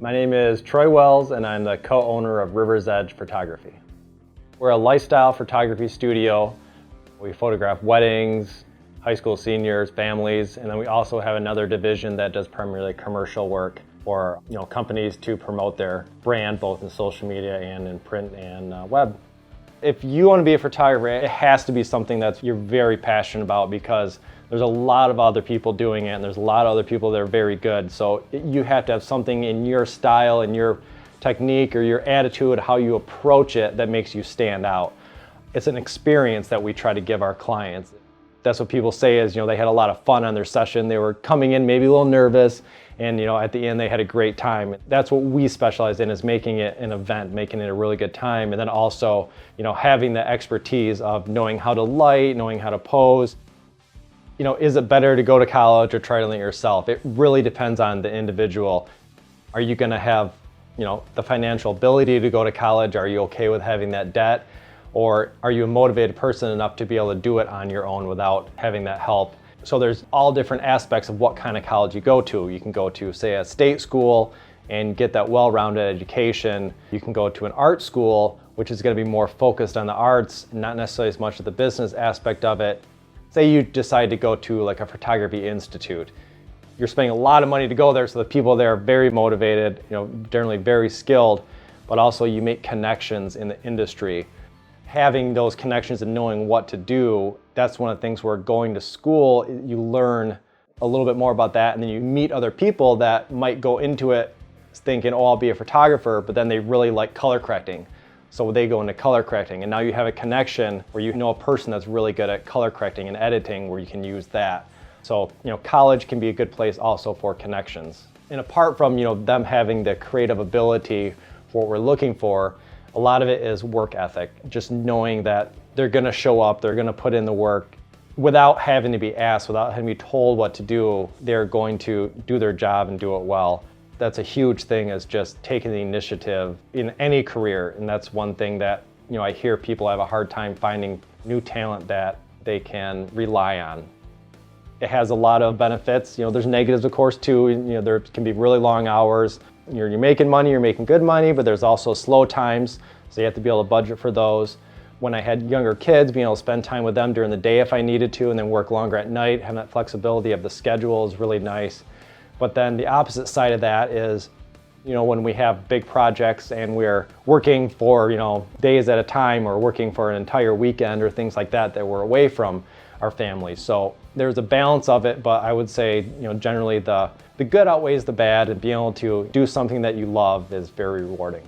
My name is Troy Wells, and I'm the co-owner of River's Edge Photography. We're a lifestyle photography studio. We photograph weddings, high school seniors, families, and then we also have another division that does primarily commercial work for companies to promote their brand both in social media and in print and web. If you want to be a photographer, it has to be something that you're very passionate about, because there's a lot of other people doing it and there's a lot of other people that are very good. So you have to have something in your style and your technique or your attitude, how you approach it, that makes you stand out. It's an experience that we try to give our clients. That's what people say is, they had a lot of fun on their session. They were coming in maybe a little nervous, and at the end they had a great time. That's what we specialize in, is making it an event, making it a really good time, and then also, having the expertise of knowing how to light, knowing how to pose. Is it better to go to college or try to learn it yourself? It really depends on the individual. Are you going to have, the financial ability to go to college? Are you okay with having that debt? Or are you a motivated person enough to be able to do it on your own without having that help? So there's all different aspects of what kind of college you go to. You can go to, say, a state school and get that well-rounded education. You can go to an art school, which is going to be more focused on the arts, not necessarily as much of the business aspect of it. Say you decide to go to like a photography institute. You're spending a lot of money to go there, so the people there are very motivated, generally very skilled, but also you make connections in the industry. Having those connections and knowing what to do, that's one of the things where going to school, you learn a little bit more about that, and then you meet other people that might go into it thinking, oh, I'll be a photographer, but then they really like color correcting. So they go into color correcting, and now you have a connection where you know a person that's really good at color correcting and editing, where you can use that. So, college can be a good place also for connections. And apart from, them having the creative ability for what we're looking for, a lot of it is work ethic, just knowing that they're going to show up, they're going to put in the work without having to be asked, without having to be told what to do. They're going to do their job and do it well. That's a huge thing, is just taking the initiative in any career. And that's one thing that, I hear people have a hard time finding new talent that they can rely on. It has a lot of benefits. There's negatives, of course, too. There can be really long hours. You're making money, you're making good money, but there's also slow times, so you have to be able to budget for those. When I had younger kids, being able to spend time with them during the day if I needed to, and then work longer at night, having that flexibility of the schedule is really nice. But then the opposite side of that is, when we have big projects and we're working for, days at a time, or working for an entire weekend or things like that, that we're away from our families. So there's a balance of it, but I would say, generally the good outweighs the bad, and being able to do something that you love is very rewarding.